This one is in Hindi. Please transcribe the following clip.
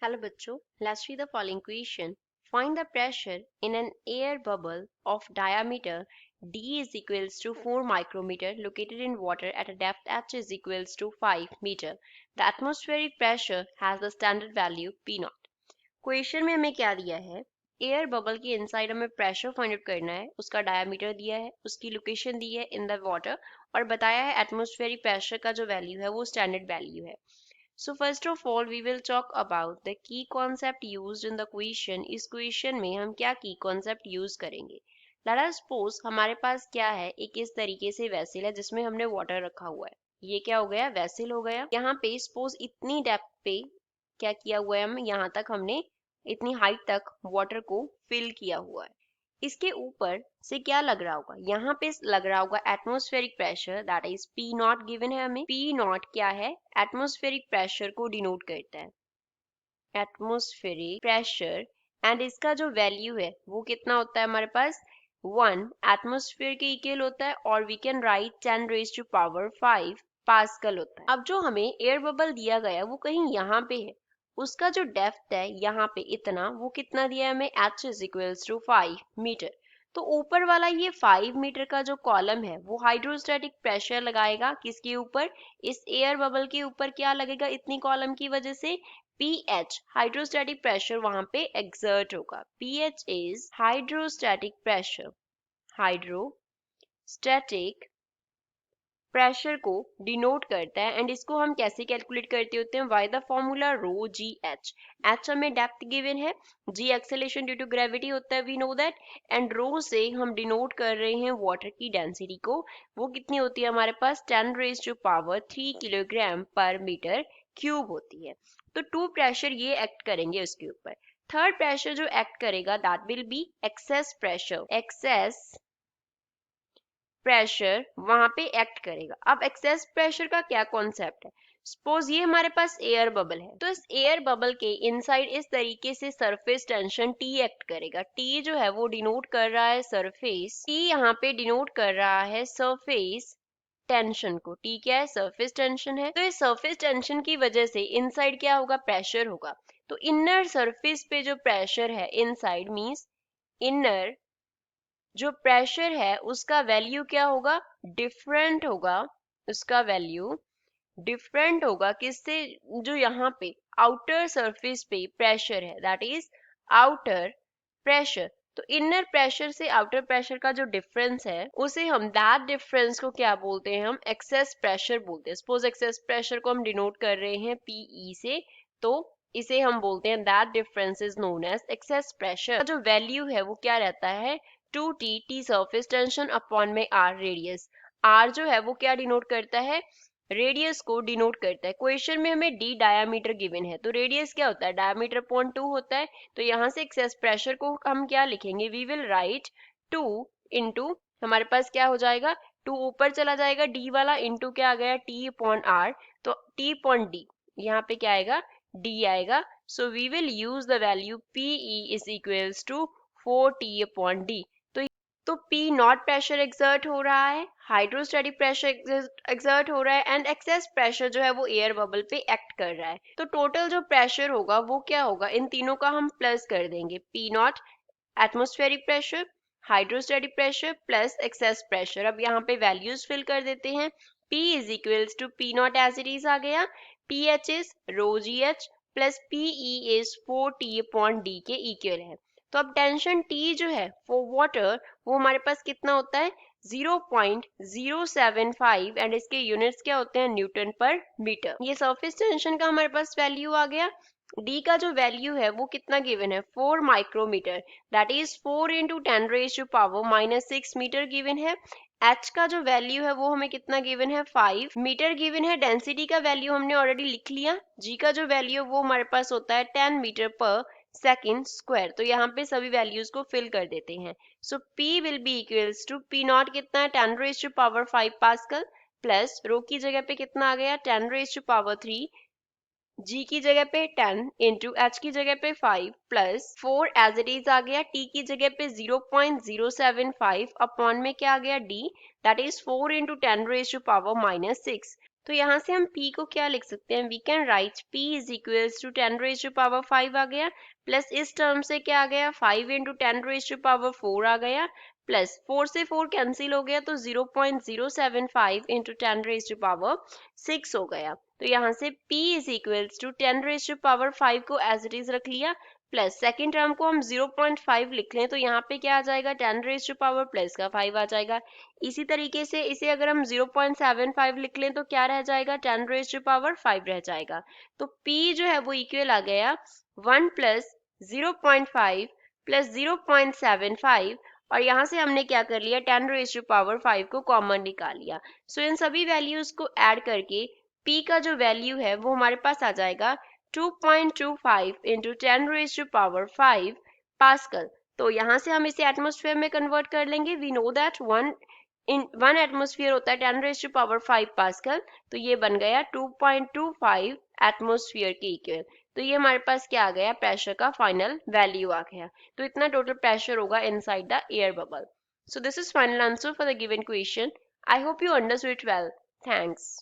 Hello बच्चों, let's read the following question. Find the pressure in an air bubble of diameter d is equals to 4 micrometer located in water at a depth h is equals to 5 meter. The atmospheric pressure has the standard value P naught. Question में हमें क्या दिया है, एयर बबल के इनसाइड हमें प्रेशर फाइंड आउट करना है, उसका डायमीटर दिया है, उसकी लोकेशन दी है इन द वाटर और बताया है एटमॉस्फेरिक प्रेशर का जो वैल्यू है वो स्टैंडर्ड वैल्यू है. So first of all we will talk about the key concept used in the question. इस question में हम क्या key concept use करेंगे. Let us suppose हमारे पास क्या है, एक इस तरीके से vessel है जिसमें हमने water रखा हुआ है. ये क्या हो गया, vessel हो गया. यहाँ पे suppose इतनी depth पे क्या किया हुआ है, हम यहाँ तक हमने इतनी height तक water को fill किया हुआ है. इसके ऊपर से क्या लग रहा होगा, यहाँ पे लग रहा होगा atmospheric pressure, that is P not given है हमें. पी नॉट क्या है, एटमॉस्फेरिक प्रेशर को डिनोट करता है, एटमॉस्फेरिक प्रेशर. एंड इसका जो वैल्यू है वो कितना होता है हमारे पास, 1 एटमॉस्फेयर के इक्वल होता है और we can write 10 raise to power 5 pascal होता है. अब जो हमें एयर बबल दिया गया वो कहीं यहाँ पे है, उसका जो डेप्थ है यहाँ पे इतना, वो कितना दिया है हमें, h is equals to 5 metre. तो ऊपर वाला ये 5 मीटर का जो कॉलम है वो हाइड्रोस्टैटिक प्रेशर लगाएगा किसके ऊपर, इस एयर बबल के ऊपर. क्या लगेगा, इतनी कॉलम की वजह से pH हाइड्रोस्टैटिक प्रेशर वहां पे एक्सर्ट होगा. pH is hydrostatic pressure, hydrostatic pressure को डिनोट करता है. एंड इसको हम कैसे कैलकुलेट करते होते हैं, by the formula rho g h. H हमें डेप्थ गिवन है, g acceleration due to gravity होता है, we know that. And rho से हम डिनोट कर रहे हैं वाटर की डेंसिटी को, वो कितनी होती है हमारे पास, 10 रेज टू पावर 3 किलोग्राम पर मीटर क्यूब होती है. तो टू प्रेशर ये एक्ट करेंगे उसके ऊपर. थर्ड प्रेशर जो एक्ट करेगा that will be excess pressure. Excess pressure वहां पे एक्ट करेगा. अब एक्सेस प्रेशर का क्या कॉन्सेप्ट है, सपोज ये हमारे पास एयर बबल है, तो इस एयर बबल के इनसाइड इस तरीके से सरफेस टेंशन T एक्ट करेगा. T जो है वो डिनोट कर रहा है सरफेस, T यहाँ पे डिनोट कर रहा है सरफेस टेंशन को. T क्या है, सरफेस टेंशन है. तो इस सरफेस टेंशन की वजह से इनसाइड क्या होगा, प्रेशर होगा. तो इनर सरफेस पे जो प्रेशर है इनसाइड मींस इनर जो प्रेशर है उसका वैल्यू क्या होगा, डिफरेंट होगा. उसका वैल्यू डिफरेंट होगा किससे, जो यहाँ पे आउटर सरफेस पे प्रेशर है, दैट इज आउटर प्रेशर. तो इनर प्रेशर से आउटर प्रेशर का जो डिफरेंस है उसे हम, दैट डिफरेंस को क्या बोलते हैं, हम एक्सेस प्रेशर बोलते हैं. सपोज एक्सेस प्रेशर को हम डिनोट कर रहे हैं PE से, तो इसे हम बोलते हैं that difference is known as excess pressure. जो वैल्यू है वो क्या रहता है, 2T, T surface tension upon में R रेडियस. R जो है वो क्या डिनोट करता है, रेडियस को डिनोट करता है. क्वेश्चन में हमें D डायामीटर गिवन है, तो रेडियस क्या होता है, डायामीटर अपॉन 2 होता है. तो यहाँ से एक्सेस प्रेशर को हम क्या लिखेंगे, वी विल राइट 2 इंटू, हमारे पास क्या हो जाएगा, 2 ऊपर चला जाएगा D वाला, इंटू क्या आ गया, T अपॉन R. तो T अपॉन D, यहाँ पे क्या आएगा, D आएगा. So we will use the value PE is equals to 4T upon D. तो P नॉट प्रेशर एक्सर्ट हो रहा है, हाइड्रोस्टैटिक प्रेशर एक्सर्ट हो रहा है, एंड एक्सेस प्रेशर जो है वो एयर बबल पे एक्ट कर रहा है. तो टोटल जो प्रेशर होगा वो क्या होगा, इन तीनों का हम प्लस कर देंगे. P naught atmospheric pressure, hydrostatic pressure plus excess pressure. अब यहाँ पे वैल्यूज फिल कर देते हैं. P is equals to P naught as it is आ गया, PH is rho GH plus PE is 4T upon D के इक्वल है. तो अब टेंशन T जो है फॉर वाटर वो हमारे पास कितना होता है, 0.075 एंड इसके यूनिट्स क्या होते हैं, न्यूटन पर मीटर. ये सरफेस टेंशन का हमारे पास वैल्यू आ गया. D का जो वैल्यू है वो कितना गिवन है, 4 micrometre, that is 4 into 10 raise to power -6 metre given है. H का जो वैल्यू है वो हमें कितना गिवन है, 5 मीटर गिवन है. डेंसिटी का वैल्यू हमने ऑलरेडी लिख लिया. G का जो वैल्यू वो हमारे पास होता है 10 मीटर पर सेकेंड स्क्वायर. तो यहाँ पे सभी वैल्यूज को फिल कर देते हैं. So P will be equals to, P nought कितना है, 10 raise to power 5 pascal, plus rho की जगह पे कितना आ गया, 10 रेज टू पावर 3, G की जगह पे 10 इंटू H की जगह पे 5 प्लस 4 एज इट इज आ गया. T की जगह पे 0.075 अपॉन में क्या आ गया, D, that is 4 into 10 raise to power -6. तो यहाँ से हम P को क्या लिख सकते हैं, we can write P is equals to 10⁻5 आ गया, प्लस इस टर्म से क्या आ गया 5 इंटू 10⁻4 आ गया, प्लस 4 से 4 कैंसिल हो गया तो 0.075 इंटू 10⁻6 हो गया। तो यहाँ से P इज इक्वल्स टू 10⁻5 को एज इट इज रख लिया, प्लस सेकेंड टर्म को हम 0.5 लिख लें तो यहाँ पे क्या आ जाएगा 10⁻+ प्लस का 5 आ जाएगा। इसी तरीके से इसे अगर हम 0.75 लिख लें तो क्या रह जाएगा 10⁻5 रह जाएगा। तो P जो है वो इक्वल आ गया 1 प्लस 0.5 प्लस 0.75, और यहाँ से हमने क्या कर लिया 10⁻5 को कॉमन निकाल लिया। सो इन सभी वैल्यूज को ऐड करके P का जो वैल्यू है वो हमारे पास आ जाएगा 2.25 इंटू 10⁻5 पास्कल। तो यहाँ से हम इसे एटमॉस्फेयर में कन्वर्ट कर लेंगे। We know that one atmosphere होता है 10⁻5 पास्कल, तो ये बन गया 2.25 एटमॉस्फेयर के इक्वल। तो ये हमारे पास क्या आ गया, प्रेशर का फाइनल वैल्यू आ गया। तो इतना टोटल प्रेशर होगा inside the air bubble. So this is final answer for the given question. I hope you understood it well. Thanks.